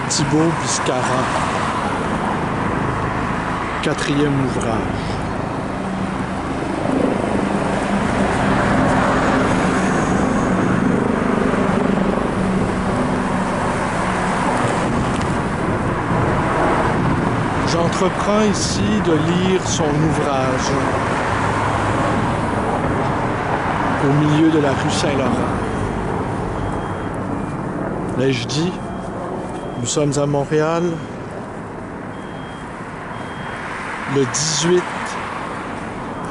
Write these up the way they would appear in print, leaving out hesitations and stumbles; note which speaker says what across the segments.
Speaker 1: Thibaut Biscarat, 4e ouvrage. J'entreprends ici de lire son ouvrage au milieu de la rue Saint-Laurent. L'ai-je dit? Nous sommes à Montréal le 18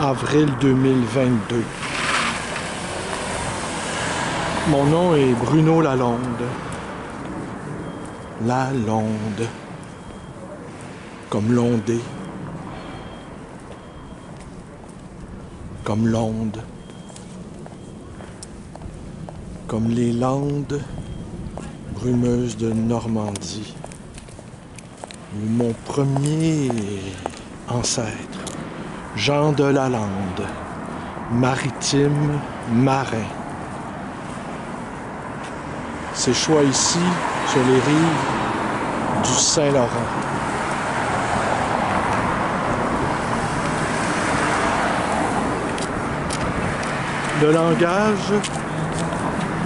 Speaker 1: avril 2022. Mon nom est Bruno Lalonde. Lalonde. Comme l'ondée. Comme l'onde. Comme les landes brumeuses de Normandie, où mon premier ancêtre, Jean de Lalande, maritime, marin, s'échoua ici, sur les rives du Saint-Laurent. Le langage,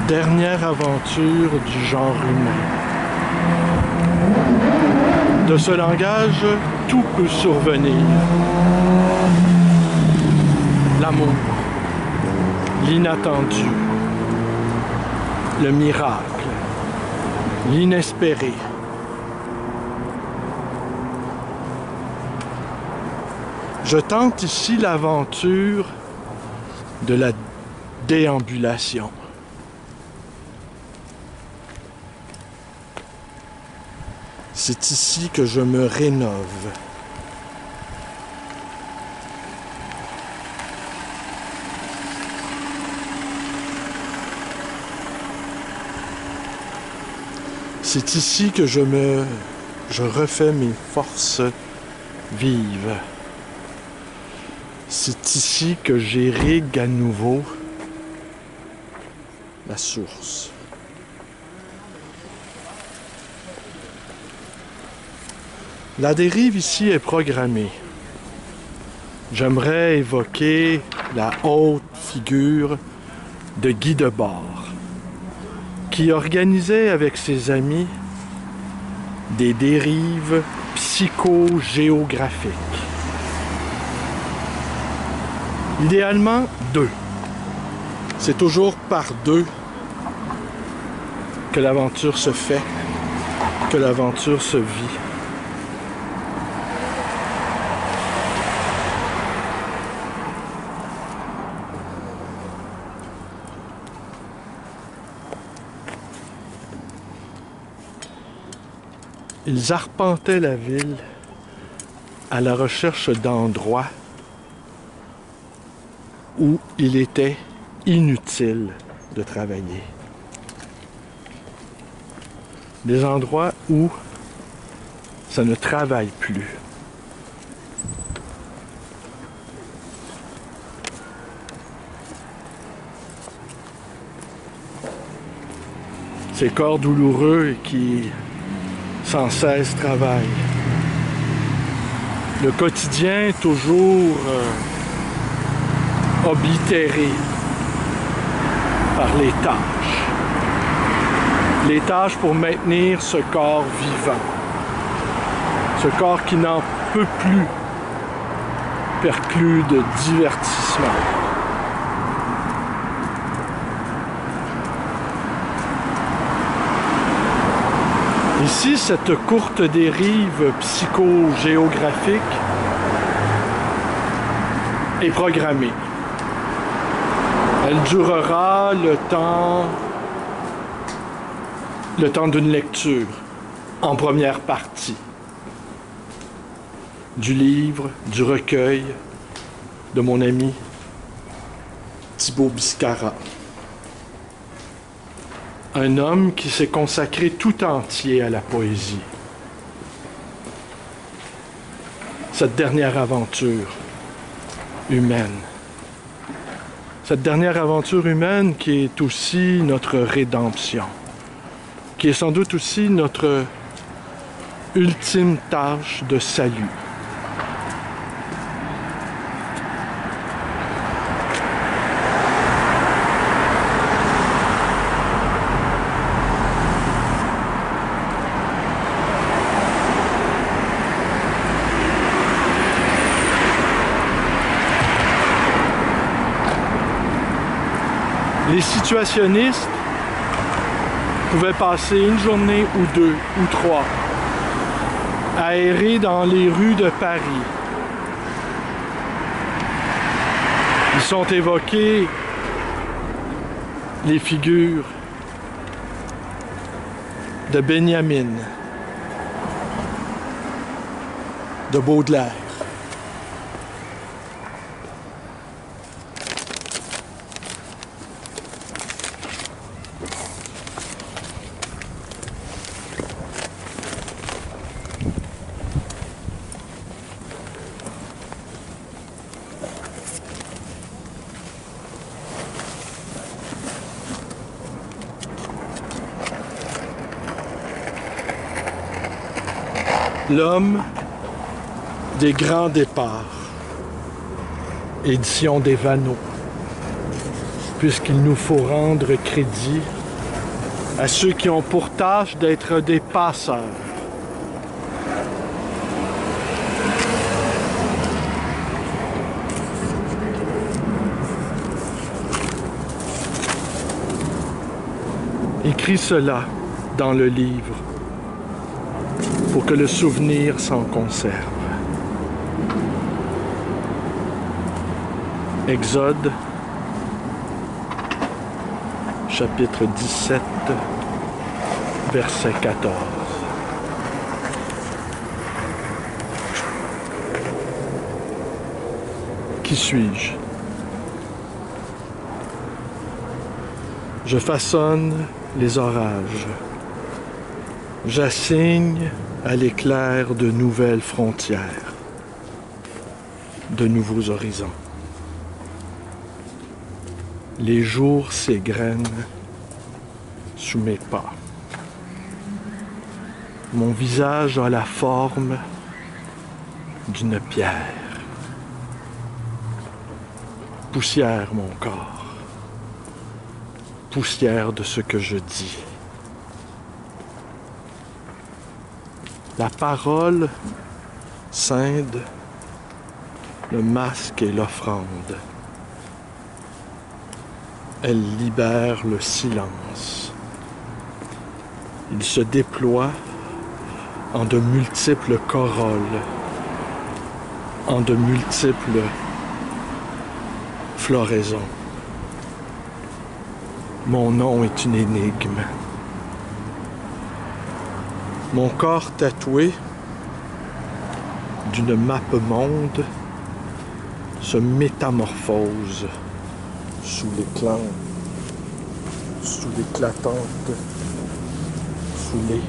Speaker 1: dernière aventure du genre humain. De ce langage, tout peut survenir. L'amour, l'inattendu, le miracle, l'inespéré. Je tente ici l'aventure de la déambulation. C'est ici que je me rénove. C'est ici que je refais mes forces vives. C'est ici que j'irrigue à nouveau la source. La dérive ici est programmée. J'aimerais évoquer la haute figure de Guy Debord, qui organisait avec ses amis des dérives psychogéographiques. Idéalement, 2. C'est toujours par 2 que l'aventure se fait, que l'aventure se vit. Ils arpentaient la ville à la recherche d'endroits où il était inutile de travailler. Des endroits où ça ne travaille plus. Ces corps douloureux qui sans cesse travaillent. Le quotidien toujours oblitéré par les tâches. Les tâches pour maintenir ce corps vivant. Ce corps qui n'en peut plus, perclus de divertissement. Ici, cette courte dérive psychogéographique est programmée. Elle durera le temps d'une lecture en première partie du livre, du recueil de mon ami Thibaut Biscarat. Un homme qui s'est consacré tout entier à la poésie. Cette dernière aventure humaine. Cette dernière aventure humaine qui est aussi notre rédemption. Qui est sans doute aussi notre ultime tâche de salut. Les situationnistes pouvaient passer une journée ou deux ou trois à errer dans les rues de Paris. Ils sont évoqués les figures de Benjamin, de Baudelaire. L'homme des grands départs, édition des Vanneaux, puisqu'il nous faut rendre crédit à ceux qui ont pour tâche d'être des passeurs. Écris cela dans le livre pour que le souvenir s'en conserve. Exode, chapitre 17, verset 14. Qui suis-je? Je façonne les orages. J'assigne à l'éclair de nouvelles frontières, de nouveaux horizons. Les jours s'égrènent sous mes pas. Mon visage a la forme d'une pierre. Poussière mon corps, poussière de ce que je dis. La parole scinde le masque et l'offrande. Elle libère le silence. Il se déploie en de multiples corolles, en de multiples floraisons. Mon nom est une énigme. Mon corps tatoué d'une map monde se métamorphose sous l'éclatante foulée.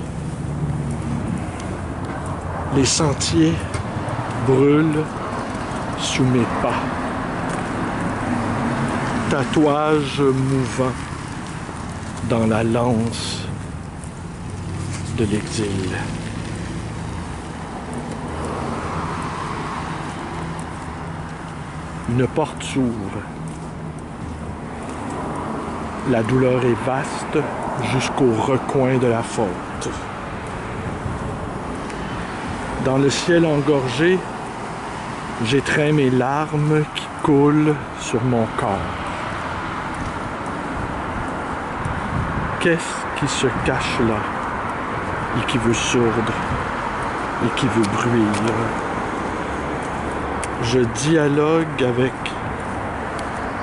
Speaker 1: Les sentiers brûlent sous mes pas. Tatouage mouvant dans la lance de l'exil. Une porte s'ouvre. La douleur est vaste jusqu'au recoin de la faute. Dans le ciel engorgé, j'étreins mes larmes qui coulent sur mon corps. Qu'est-ce qui se cache là et qui veut sourdre et qui veut bruire? Je dialogue avec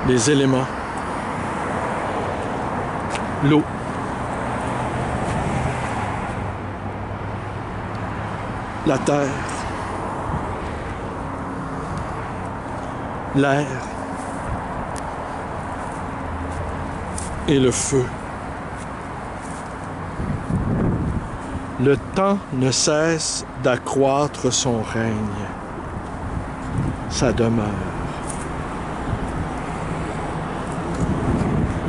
Speaker 1: les éléments. L'eau. La terre. L'air. Et le feu. Le temps ne cesse d'accroître son règne, sa demeure.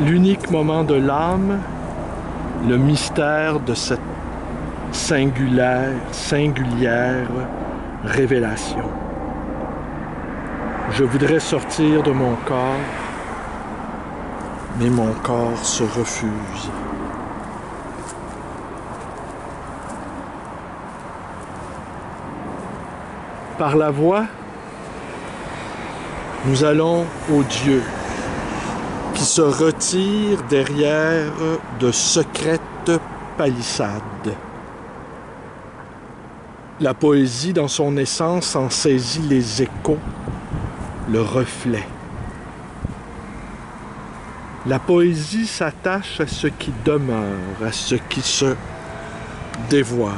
Speaker 1: L'unique moment de l'âme, le mystère de cette singulière révélation. Je voudrais sortir de mon corps, mais mon corps se refuse. Par la voix, nous allons au Dieu qui se retire derrière de secrètes palissades. La poésie, dans son essence, en saisit les échos, le reflet. La poésie s'attache à ce qui demeure, à ce qui se dévoile.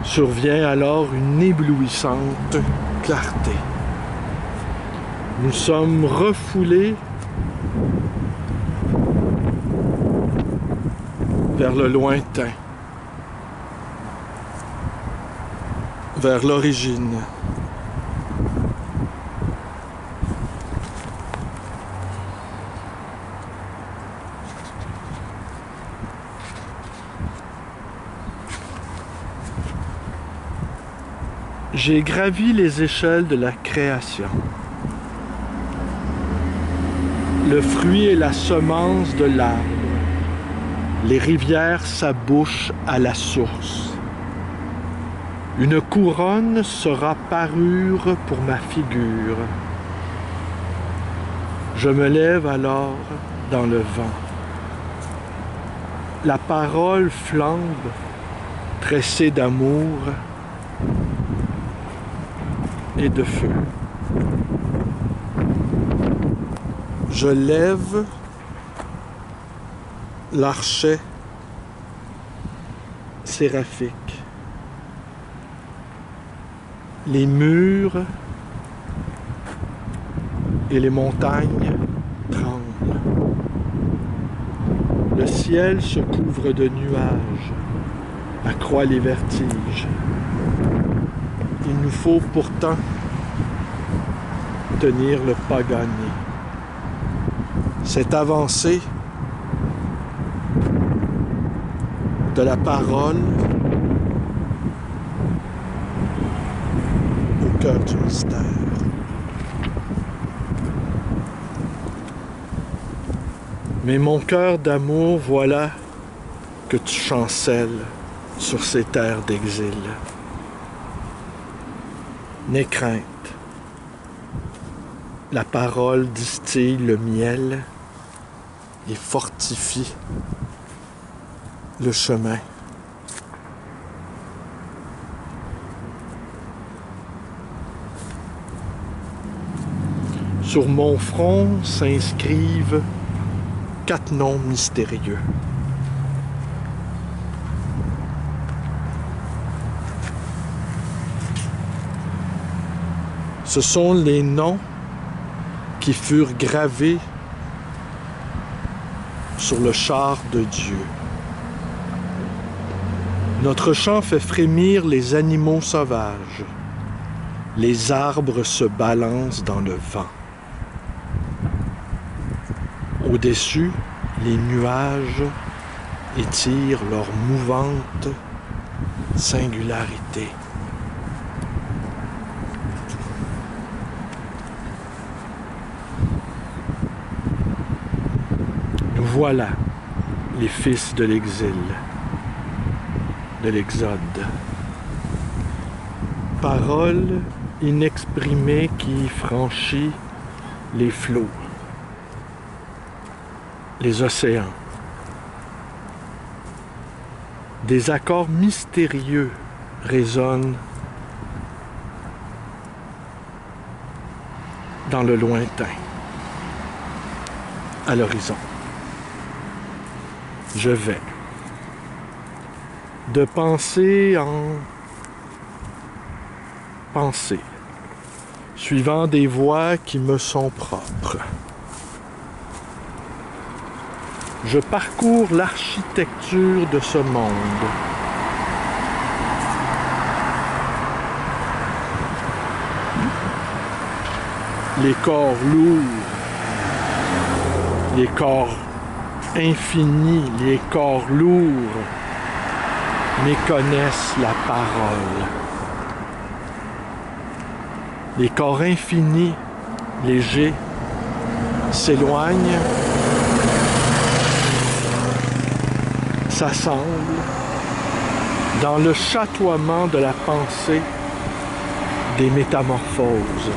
Speaker 1: Survient alors une éblouissante clarté. Nous sommes refoulés vers le lointain, vers l'origine. J'ai gravi les échelles de la création. Le fruit est la semence de l'arbre. Les rivières s'abouchent à la source. Une couronne sera parure pour ma figure. Je me lève alors dans le vent. La parole flambe, tressée d'amour et de feu. Je lève l'archet séraphique. Les murs et les montagnes tremblent. Le ciel se couvre de nuages, accroît les vertiges. Il nous faut pourtant tenir le pas gagné. Cette avancée de la parole au cœur du mystère. Mais mon cœur d'amour, voilà que tu chancelles sur ces terres d'exil. N'aie crainte. La parole distille le miel et fortifie le chemin. Sur mon front s'inscrivent 4 noms mystérieux. Ce sont les noms qui furent gravés sur le char de Dieu. Notre chant fait frémir les animaux sauvages. Les arbres se balancent dans le vent. Au-dessus, les nuages étirent leur mouvante singularité. Nous voilà, les fils de l'exil, de l'exode. Parole inexprimée qui franchit les flots, les océans. Des accords mystérieux résonnent dans le lointain, à l'horizon. Je vais de pensée en pensée, suivant des voies qui me sont propres. Je parcours l'architecture de ce monde. Les corps lourds, les corps infinis, les corps lourds, méconnaissent la parole. Les corps infinis, légers, s'éloignent, s'assemblent dans le chatoiement de la pensée des métamorphoses.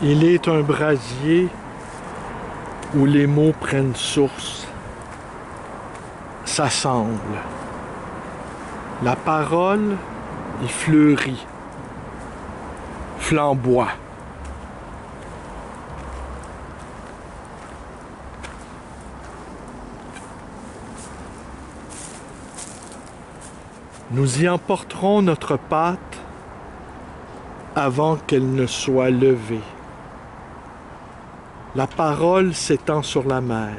Speaker 1: Il est un brasier où les mots prennent source, s'assemblent. La parole y fleurit, flamboie. Nous y emporterons notre pâte avant qu'elle ne soit levée. La parole s'étend sur la mer,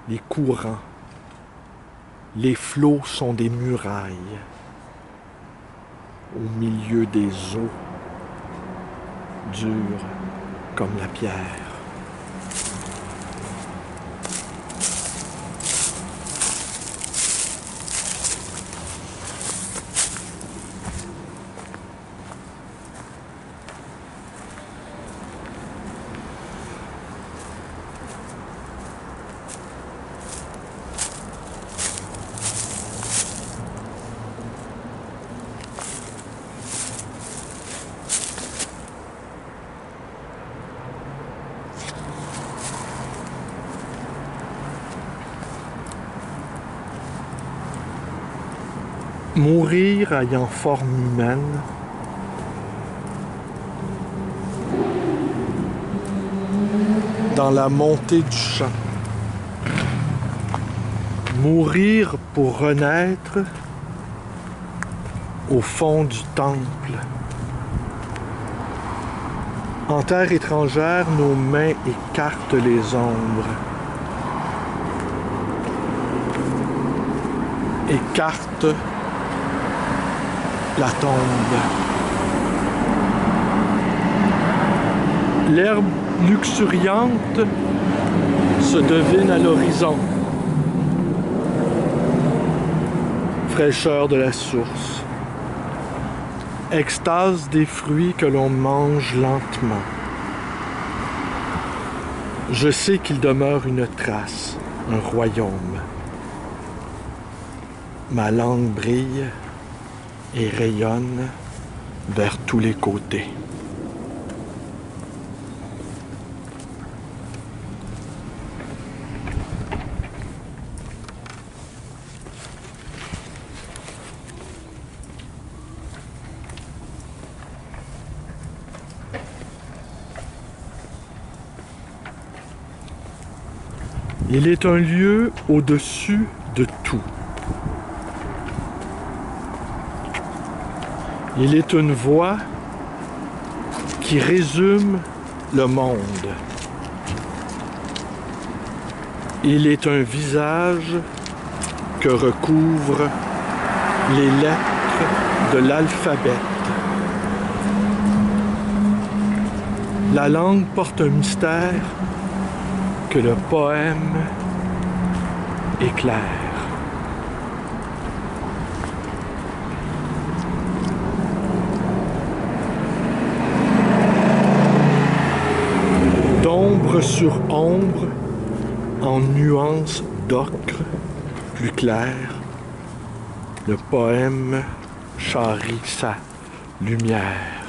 Speaker 1: les courants, les flots sont des murailles au milieu des eaux, dures comme la pierre. Mourir ayant forme humaine, dans la montée du chant. Mourir pour renaître au fond du temple. En terre étrangère, nos mains écartent les ombres. Écartent la tombe. L'herbe luxuriante se devine à l'horizon. Fraîcheur de la source. Extase des fruits que l'on mange lentement. Je sais qu'il demeure une trace, un royaume. Ma langue brille et rayonne vers tous les côtés. Il est un lieu au-dessus de tout. Il est une voix qui résume le monde. Il est un visage que recouvrent les lettres de l'alphabet. La langue porte un mystère que le poème éclaire. D'ombre sur ombre, en nuances d'ocre plus claires, le poème charrie sa lumière.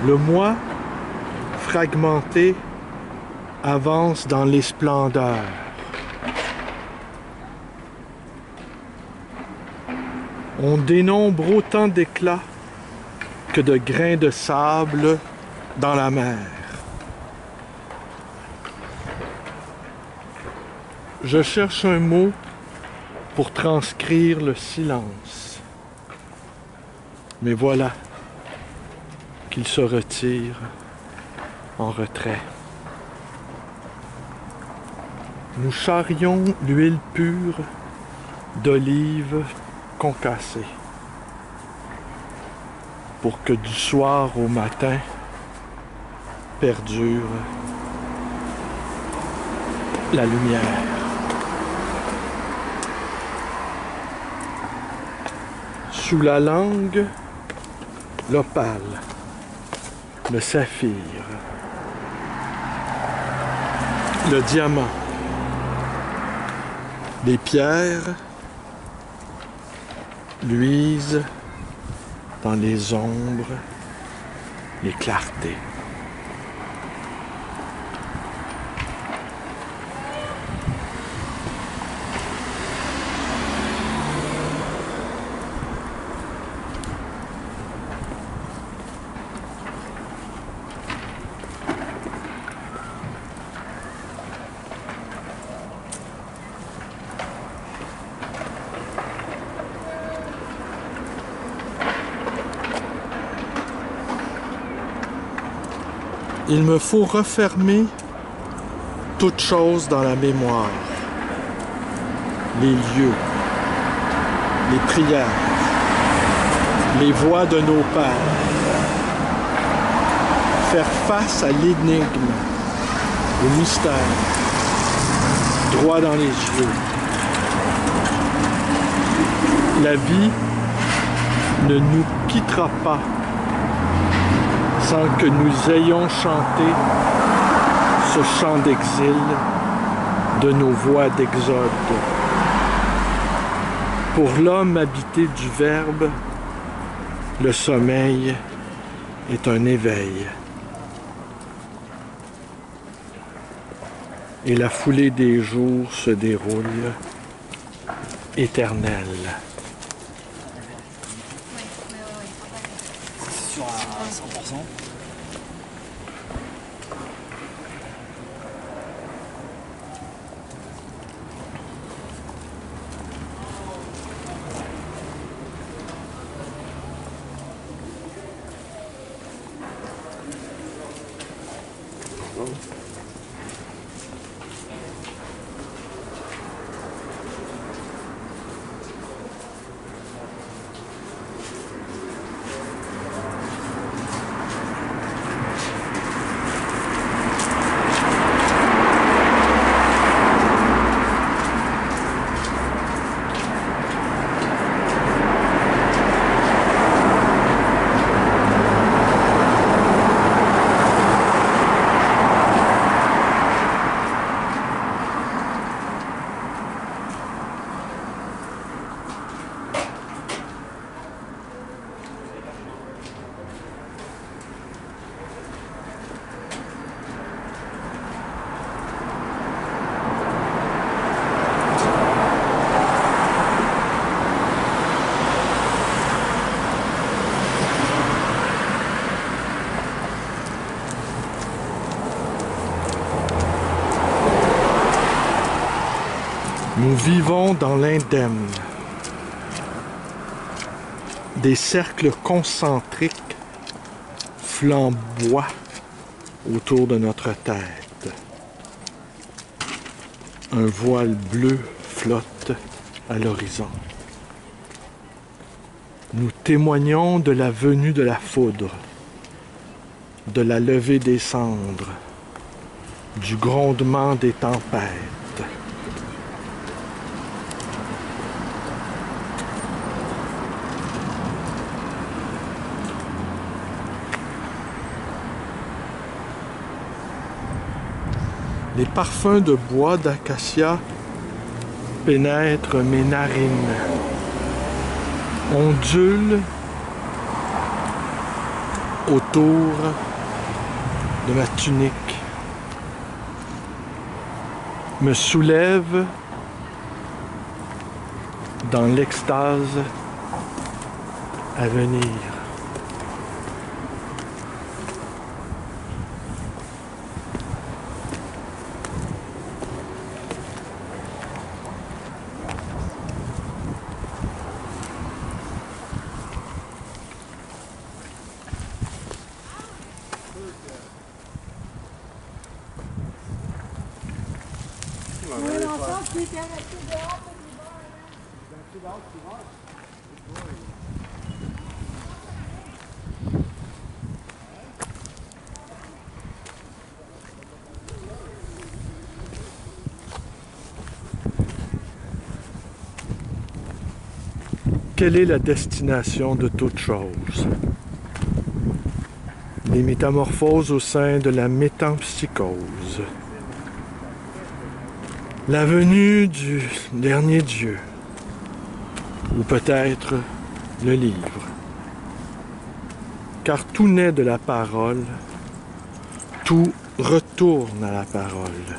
Speaker 1: Le moi, fragmenté, avance dans les splendeurs. On dénombre autant d'éclats que de grains de sable dans la mer. Je cherche un mot pour transcrire le silence. Mais voilà qu'il se retire en retrait. Nous charrions l'huile pure d'olive concassée pour que du soir au matin perdure la lumière. Sous la langue, l'opale, le saphir, le diamant, les pierres luisent dans les ombres, les clartés. Il me faut refermer toute chose dans la mémoire. Les lieux, les prières, les voix de nos pères. Faire face à l'énigme, au mystère, droit dans les yeux. La vie ne nous quittera pas sans que nous ayons chanté ce chant d'exil de nos voix d'exode. Pour l'homme habité du Verbe, le sommeil est un éveil. Et la foulée des jours se déroule éternelle.
Speaker 2: Sur à 100%.
Speaker 1: Nous vivons dans l'indemne. Des cercles concentriques flamboient autour de notre tête. Un voile bleu flotte à l'horizon. Nous témoignons de la venue de la foudre, de la levée des cendres, du grondement des tempêtes. Les parfums de bois d'acacia pénètrent mes narines, ondulent autour de ma tunique, me soulèvent dans l'extase à venir.
Speaker 3: Oui, l'enfant qui était resté dehors pour
Speaker 1: Quelle est la destination de toute chose? Les métamorphoses au sein de la métempsychose. La venue du dernier Dieu, ou peut-être le livre. Car tout naît de la parole, tout retourne à la parole.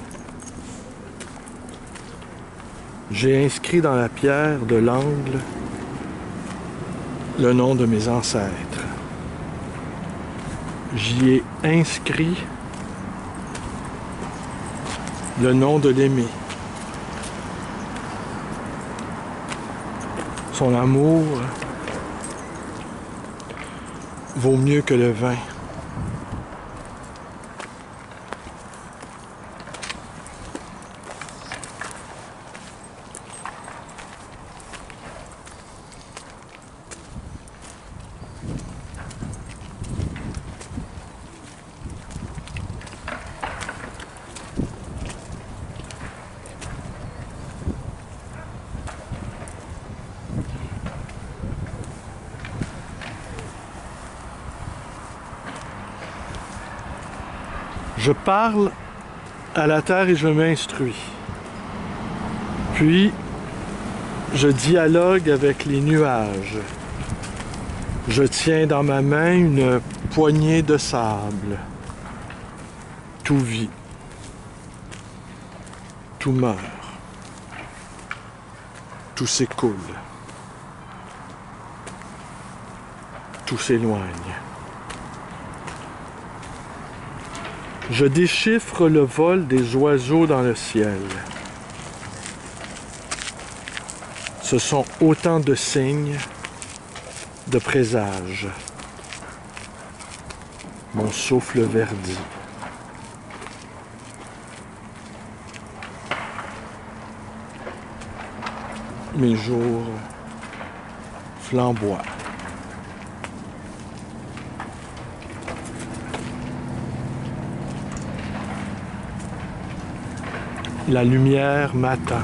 Speaker 1: J'ai inscrit dans la pierre de l'angle le nom de mes ancêtres. J'y ai inscrit le nom de l'aimé. Son amour vaut mieux que le vin. Je parle à la terre et je m'instruis. Puis, je dialogue avec les nuages. Je tiens dans ma main une poignée de sable. Tout vit. Tout meurt. Tout s'écoule. Tout s'éloigne. Je déchiffre le vol des oiseaux dans le ciel. Ce sont autant de signes, de présages. Mon souffle verdit. Mes jours flamboient. La lumière m'attend.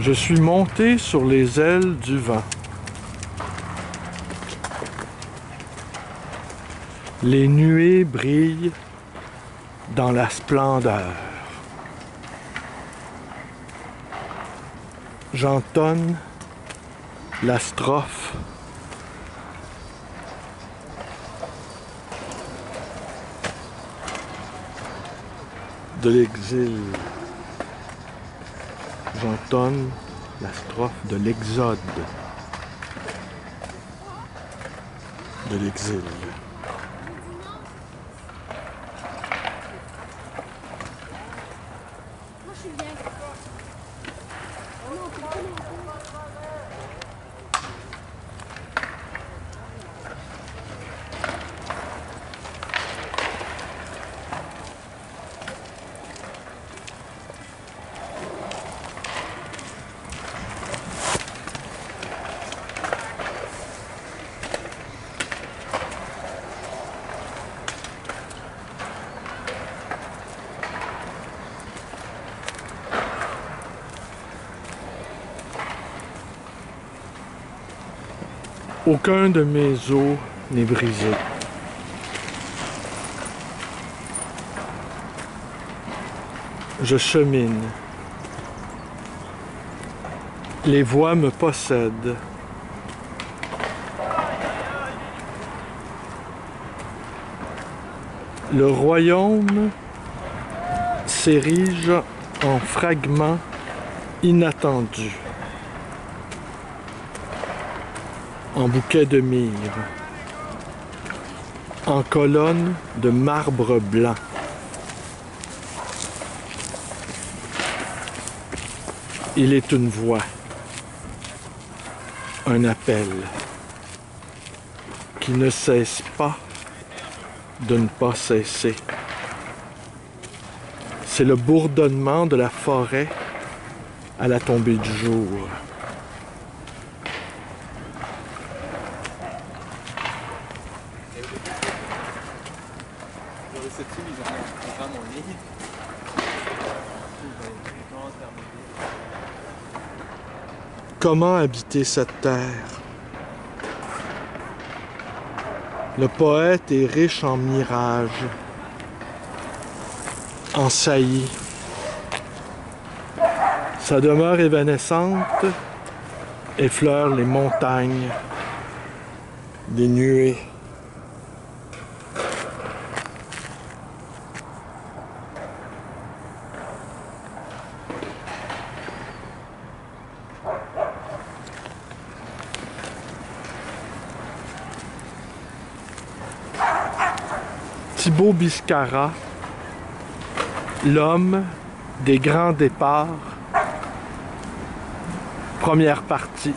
Speaker 1: Je suis monté sur les ailes du vent. Les nuées brillent dans la splendeur. J'entonne la strophe de l'exil. J'entonne la strophe de l'exode de l'exil.
Speaker 3: Moi, je suis bien. Oh non, c'est pas non plus.
Speaker 1: Aucun de mes os n'est brisé. Je chemine. Les voix me possèdent. Le royaume s'érige en fragments inattendus, en bouquet de myrrhe, en colonne de marbre blanc. Il est une voix, un appel, qui ne cesse pas de ne pas cesser. C'est le bourdonnement de la forêt à la tombée du jour. Comment habiter cette terre? Le poète est riche en mirages, en saillies. Sa demeure évanescente effleure les montagnes, des nuées. Thibaut Biscara, l'homme des grands départs, première partie.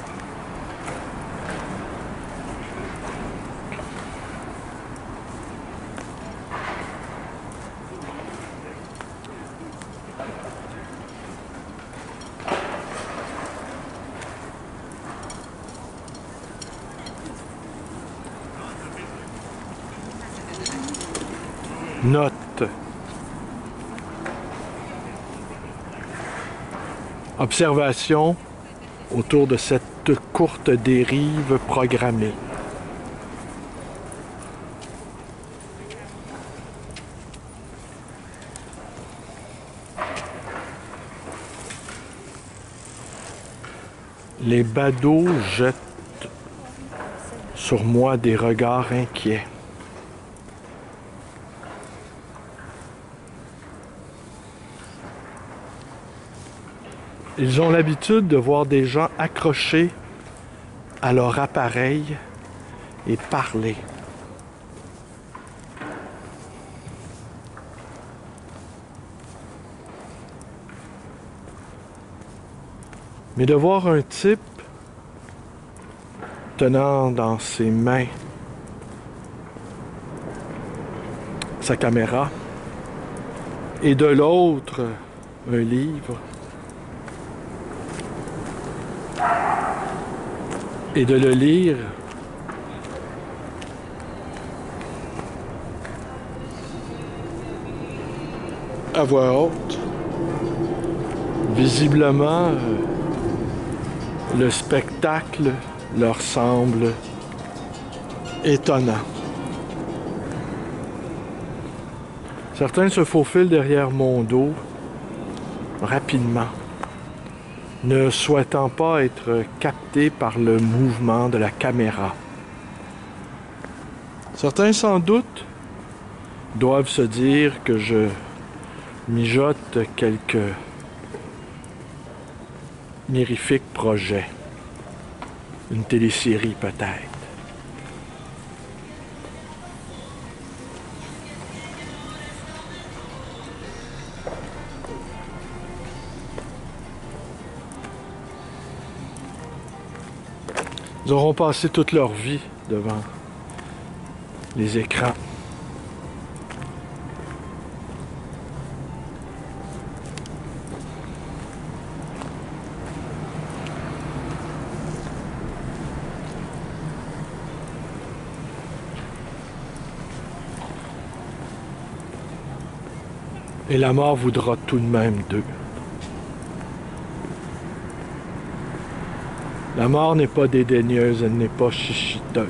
Speaker 1: Note. Observation autour de cette courte dérive programmée. Les badauds jettent sur moi des regards inquiets. Ils ont l'habitude de voir des gens accrochés à leur appareil et parler. Mais de voir un type tenant dans ses mains sa caméra et de l'autre un livre, et de le lire à voix haute. Visiblement, le spectacle leur semble étonnant. Certains se faufilent derrière mon dos rapidement, ne souhaitant pas être captés par le mouvement de la caméra. Certains, sans doute, doivent se dire que je mijote quelques mirifiques projets. Une télésérie peut-être. Ils auront passé toute leur vie devant les écrans. Et la mort voudra tout de même d'eux. La mort n'est pas dédaigneuse, elle n'est pas chichiteuse.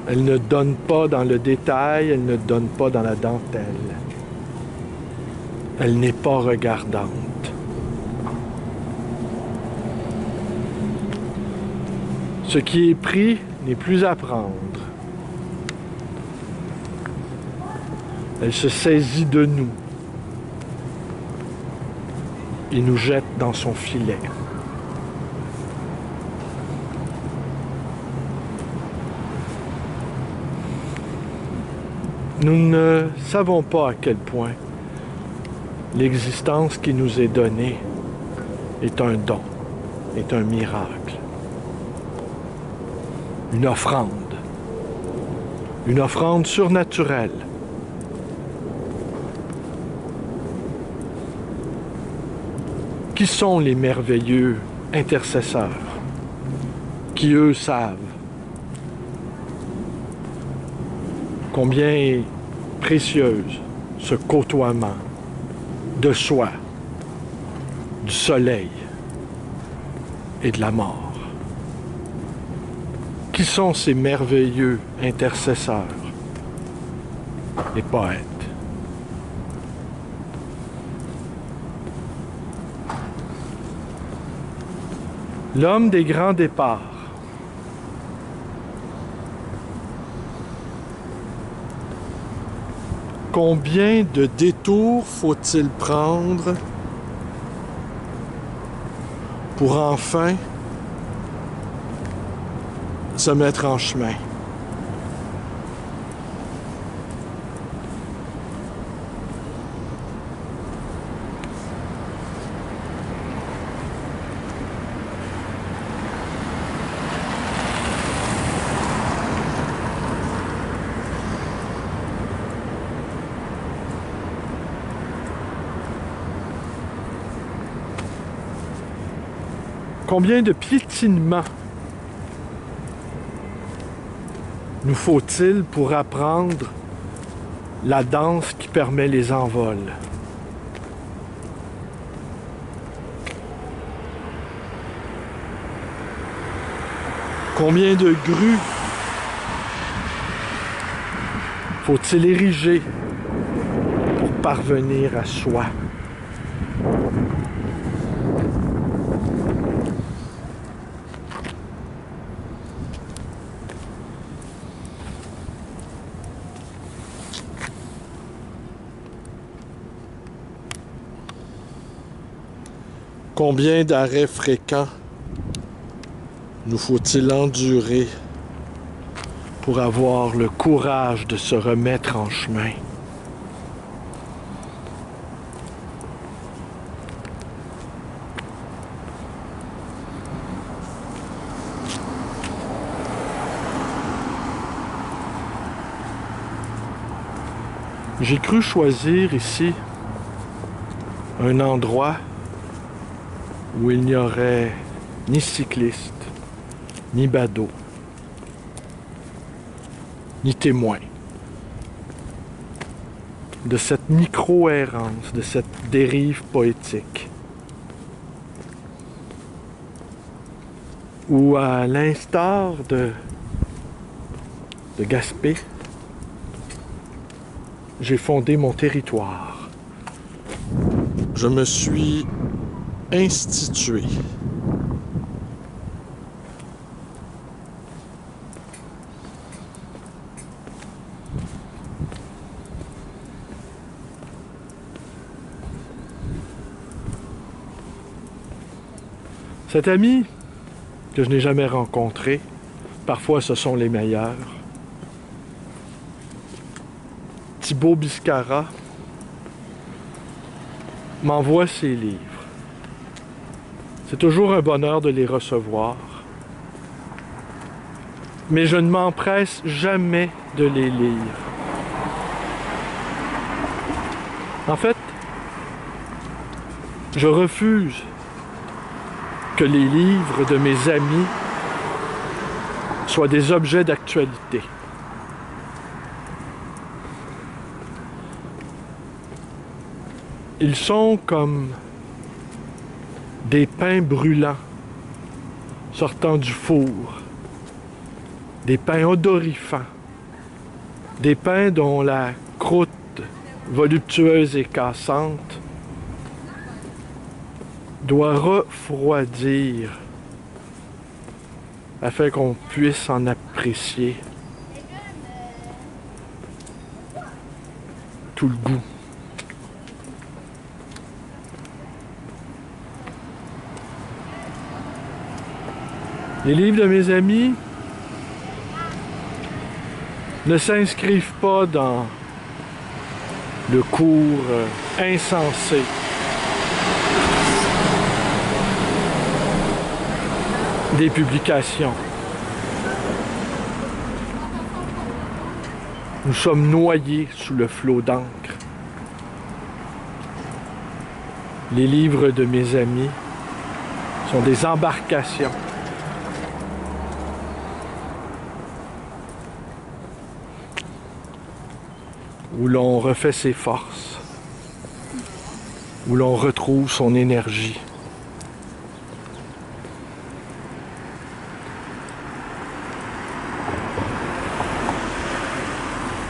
Speaker 1: Elle ne donne pas dans le détail, elle ne donne pas dans la dentelle. Elle n'est pas regardante. Ce qui est pris n'est plus à prendre. Elle se saisit de nous et nous jette dans son filet. Nous ne savons pas à quel point l'existence qui nous est donnée est un don, est un miracle, une offrande surnaturelle. Qui sont les merveilleux intercesseurs qui, eux, savent combien est précieuse ce côtoiement de soi, du soleil et de la mort. Qui sont ces merveilleux intercesseurs et poètes? L'homme des grands départs. Combien de détours faut-il prendre pour enfin se mettre en chemin? Combien de piétinements nous faut-il pour apprendre la danse qui permet les envols? Combien de grues faut-il ériger pour parvenir à soi? Combien d'arrêts fréquents nous faut-il endurer pour avoir le courage de se remettre en chemin? J'ai cru choisir ici un endroit où il n'y aurait ni cyclistes, ni badauds, ni témoins de cette micro-errance, de cette dérive poétique, où à l'instar de Gaspé, j'ai fondé mon territoire. Je me suis institué. Cet ami que je n'ai jamais rencontré, parfois ce sont les meilleurs, Thibaut Biscara, m'envoie ses livres. C'est toujours un bonheur de les recevoir. mais je ne m'empresse jamais de les lire. En fait, je refuse que les livres de mes amis soient des objets d'actualité. Ils sont comme des pains brûlants sortant du four, des pains odorifants, des pains dont la croûte voluptueuse et cassante doit refroidir afin qu'on puisse en apprécier tout le goût. Les livres de mes amis ne s'inscrivent pas dans le cours insensé des publications. Nous sommes noyés sous le flot d'encre. Les livres de mes amis sont des embarcations où l'on refait ses forces, où l'on retrouve son énergie.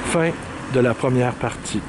Speaker 1: Fin de la première partie.